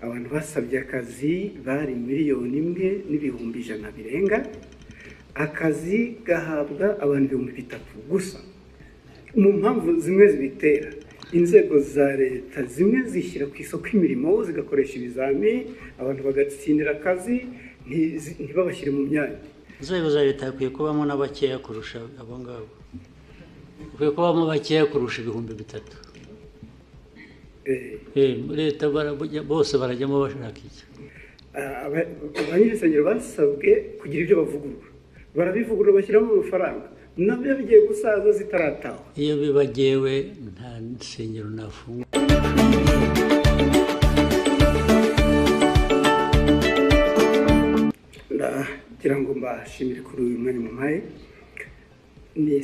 abantu basabye akazi bari miliyoni imwe n'ibihumbi ijana birenga, akazi gahabwa abantu 3,000 gusa. Mu mpamvu zimwe zibitera, inzego za leta zimwe zishyira ku isoko imirimo zigakoresha ibizami, abantu bagatsindira akazi ntibabashyire mu myanya. Inzego za leta hakwiye kubamo n'abakeya kurusha abo ngabo, hakwiye kubamo bakeya kurusha 3,000. Leta bose barajyamo bashaka iki? Abanyirinsengero basabwe kugira ibyo bavugurura, barabivugurura bashyiramo amafaranga, nabyo bigiye gusaza zitarataha. Iyo bibagewe nta nsengero nafunga. Ndagira ngo mbashimire kuri uyu mwanya mumpaye.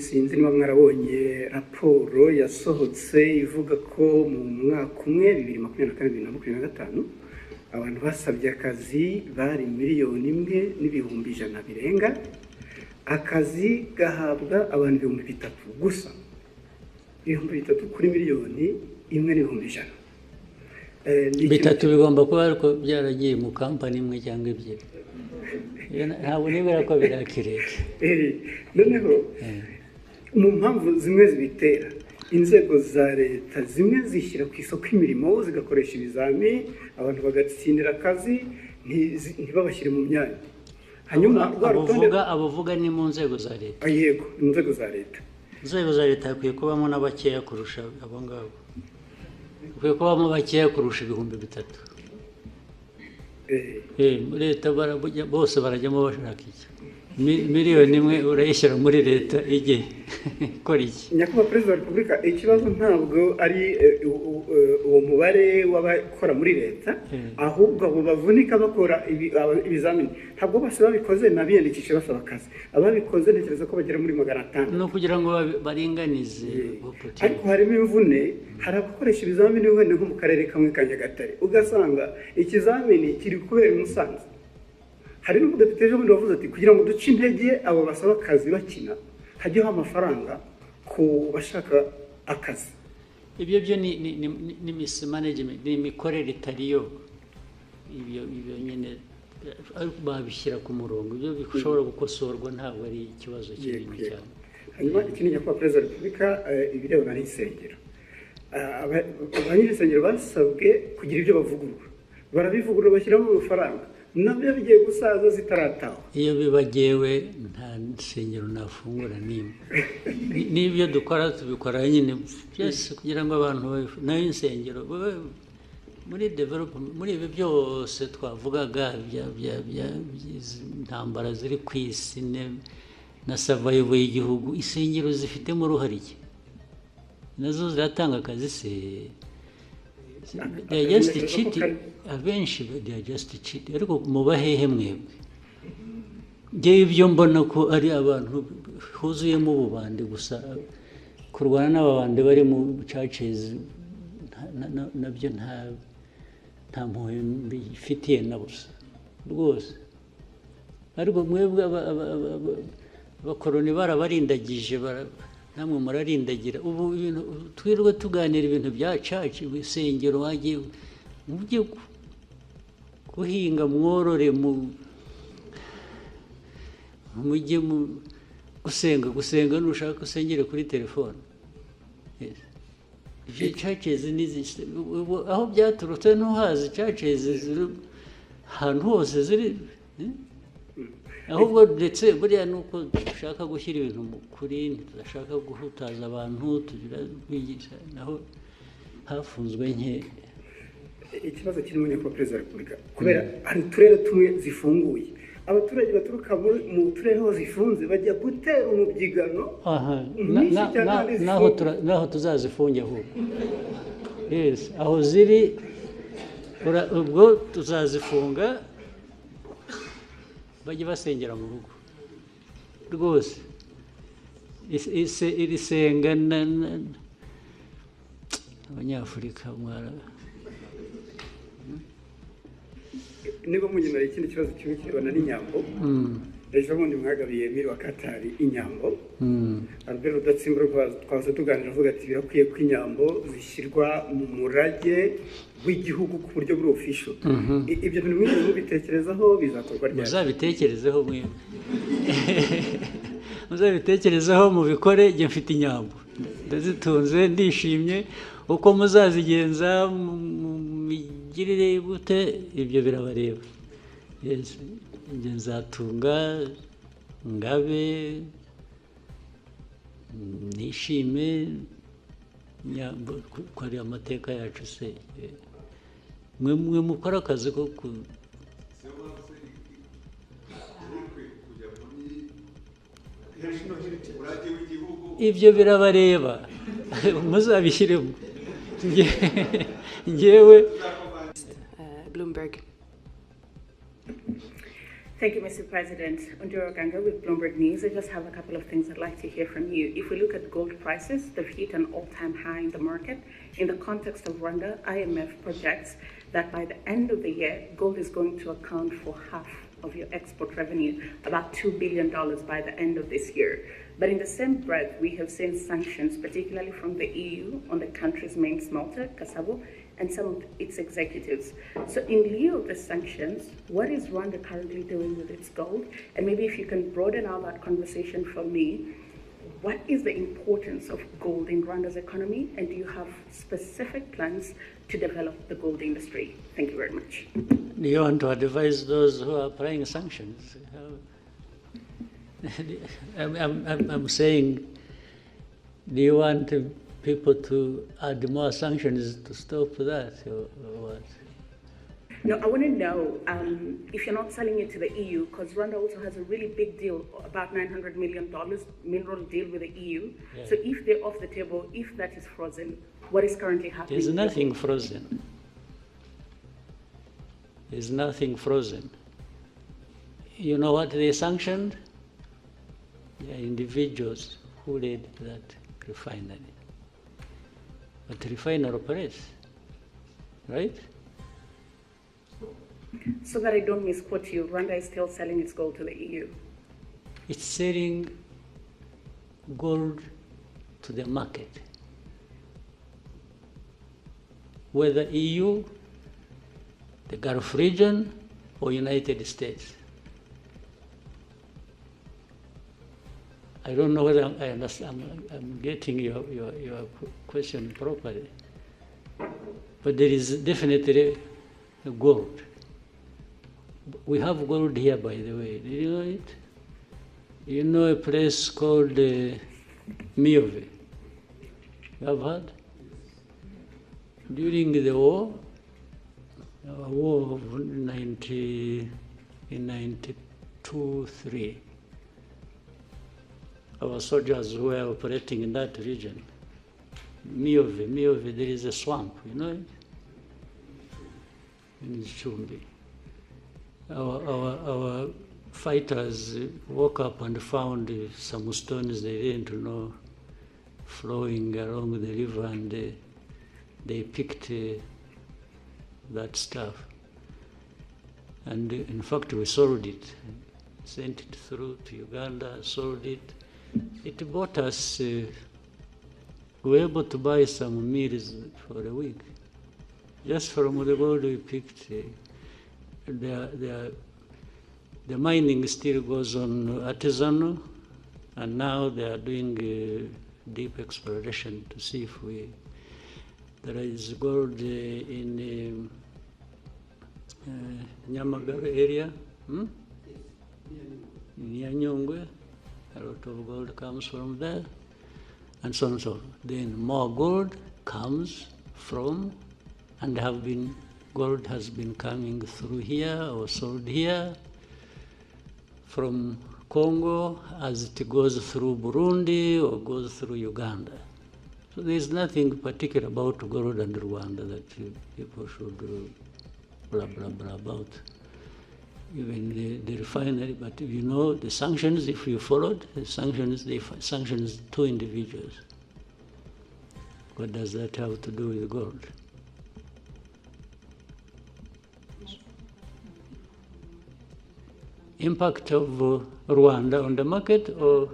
Sinzi niba mwarabonye raporo yasohotse ivuga ko mu mwaka umwe 2024-2025 abantu basabye akazi bari miliyoni imwe n'ibihumbi ijana birenga, akazi gahabwa abantu 3,000 gusa. 3,000 kuri miliyoni imwe n'ibihumbi ijana. 3 bigomba kuba ariko byaragiye mu kampani imwe cyangwa ebyiri. Ntabwo nibera ko birakireka. Noneho mu mpamvu zimwe zibitera, inzego za leta zimwe zishyira ku isoko imirimo zigakoresha ibizami, abantu bagatsindira akazi ntibabashyire mu myanya. Hanyuma abavuga ni mu nzego za leta. Yego, mu nzego za leta. Inzego za leta hakwiye kubamo n'abakeya kurusha abo ngabo, hakwiye kubamo bakeya kurusha 3,000. Leta bose barajyamo bashaka iki? Miliyoni imwe urayishyira muri leta igihe ikora iki? Nyakubahwa Perezida wa Repubulika, ikibazo ntabwo ari uwo mubare w'abakora muri leta, ahubwo abo bavunika bakora ibizamini ntabwo bose babikoze n'abiyandikisha basaba akazi. Ababikoze ntekereza ko bagera muri 500. No kugira ngo baringanize. Ariko harimo imvune, hari abakoresha ibizamini wenda nko mu karere kamwe ka Nyagatare, ugasanga ikizamini kiri kubera i Musanze. Hari n'umudepite ejo bundi wavuze ati kugira ngo duce intege abo basaba akazi bakina, hajyeho amafaranga ku bashaka akazi. Ibyo ni mismanagement, ni imikorere itariyo. Ibyo nyine babishyira ku murongo, ibyo bishobora gukosorwa, ntabwo ari ikibazo kinini cyane. Hanyuma ikindi Nyakubahwa Perezida wa Repubulika, ibirebana n'insengero, abanyirinsengero basabwe kugira ibyo bavugurura, barabivugurura bashyiramo amafaranga, nabyo bigiye gusaza zitarataha. Iyo bibagewe nta nsengero nafungura nimwe. N'ibyo dukora tubikora nyine byose kugira ngo abantu nayo insengero muri development, muri ibi byose twavugaga intambara ziri ku isi na survival y'igihugu, insengero zifitemo uruhare iki? Nazo ziratanga akazi se? They are just cheating. Abenshi they are just cheating. Ariko mubahehe mwebwe? Ngewe ibyo mbona ko ari abantu huzuyemo ububande gusa, kurwana n'ababande bari mu churches nabyo nta mpuhwe mbifitiye na busa rwose. Ariko mwebwe abakoroni barabarindagije, namwe murarindagira. Ubu ibintu twirwe tuganira ibintu bya church, ibisengero, wagiye mujye guhinga, mworore, mujye gusenga nushaka usengere kuri telefone. Churches aho byaturutse ntuhazi, churches ahantu hose ziri, ahubwo ndetse buriya nuko dushaka gushyira ibintu kuri, tudashaka guhutaza abantu, tugira kwigisha, naho hafunzwe nke. Ikibazo kirimo Nyakubahwa Perezida wa Repubulika, kubera hari uturere tumwe zifunguye, abaturage baturuka mu turere aho zifunze bajya gutera umubyigano. Naho tuzazifunge ahubwo. Yes, aho ziri ubwo tuzazifunga, bajye basengera mu rugo rwose. Iri senga abanyafurika mwara. Niba munyemera ikindi kibazo kimwe kirebana n'inyambo, ejo bundi mwagabiye miri wa Katari inyambo Albert Rudatsimburwa twaza tuganira avuga ati birakwiye ko inyambo zishyirwa mu murage w'igihugu ku buryo buri official. Ibyo bintu mwese mubitekerezaho bizakorwa ryari? Muzabitekerezeho mwe. Muzabitekerezaho mubikore, njye mfite inyambo ndazitunze ndishimye, uko muzazigenza migirire gute ibyo birabareba. Yes, njye nzatunga ngabe nishime nyambo ko ari amateka yacu se. Mwe mukora akazi ko ibyo birabareba muzabishyiremo njyewe. Bloomberg. Thank you, Mr. President. Dore with Bloomberg News. I just have a couple of things I'd like to hear from you. If we look at gold prices, they've hit an all-time high in the market. In the context of Rwanda, IMF projects that by the end of the year, gold is going to account for half of your export revenue, about $2 billion by the end of this year. But in the same breath, we have seen sanctions, particularly from the EU, on the country's main smelter, Kasabo, and some of its executives. So in lieu of the sanctions, what is Rwanda currently doing with its gold? And maybe if you can broaden out that conversation for me, what is the importance of gold in Rwanda's economy? And do you have specific plans to develop the gold industry? Thank you very much. Do you want to advise those who are applying sanctions? I'm saying, do you want people to add more sanctions to stop that, or what? No, I want to know if you're not selling it to the EU, because Rwanda also has a really big deal, about $900 million mineral deal with the EU. Yeah. So if they're off the table, if that is frozen, what is currently happening? There's nothing frozen. There's nothing frozen. You know what they sanctioned? They are individuals who led that refinery. But the refinery operates, right? So that I don't misquote you, Rwanda is still selling its gold to the EU? It's selling gold to the market. Whether EU, the Gulf region, or United States. I don't know whether I understand, I'm getting your question properly. But there is definitely gold. We have gold here, by the way. Did you know it? You know a place called Miove? You have heard? During the war of 92-3, our soldiers were operating in that region. Miove, there is a swamp, you know it? In Chumbi. Our fighters woke up and found some stones they didn't know flowing along the river, and they picked that stuff. And in fact, we sold it, sent it through to Uganda, sold it. It bought us, we were able to buy some meals for a week. Just from the gold we picked. The mining still goes on artisanal, and now they are doing deep exploration to see if there is gold in Nyamagabe area, in Nyanyongwe. A lot of gold comes from there, and so on and so forth. Then more gold comes from, and gold has been coming through here or sold here from Congo as it goes through Burundi or goes through Uganda. So there's nothing particular about gold and Rwanda that people should blah, blah, blah about. Even the refinery, but you know the sanctions, if you followed, the sanctions, they sanctions 2 individuals. What does that have to do with gold? impact of Rwanda on the market, or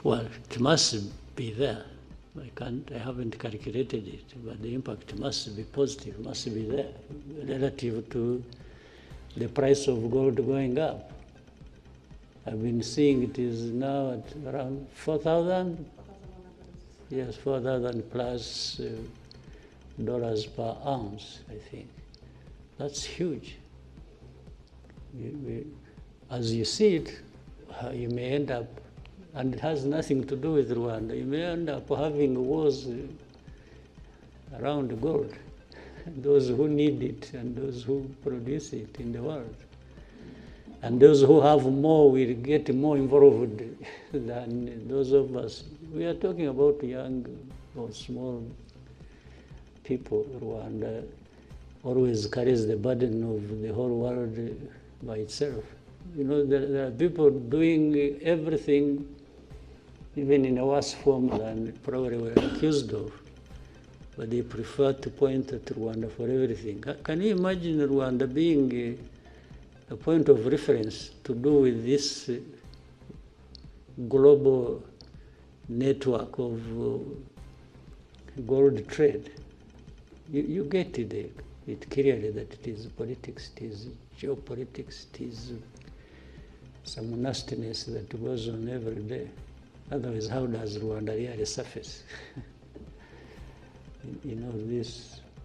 well, it must be there. I haven't calculated it, but the impact must be positive, must be there relative to the price of gold going up. I've been seeing it is now at around 4,000. Yes, 4,000 plus dollars per ounce, I think. That's huge. As you see it, you may end up, and it has nothing to do with Rwanda, you may end up having wars around gold, those who need it and those who produce it in the world. And those who have more will get more involved than those of us. We are talking about young or small people. Rwanda always carries the burden of the whole world by itself. You know, there are people doing everything, even in a worse form than probably we're accused of, but they prefer to point at Rwanda for everything. Can you imagine Rwanda being a point of reference to do with this global network of gold trade? You get it clearly that it is politics, it is geopolitics, it is some nastiness that goes on every day. Otherwise, how does Rwanda really surface in all this?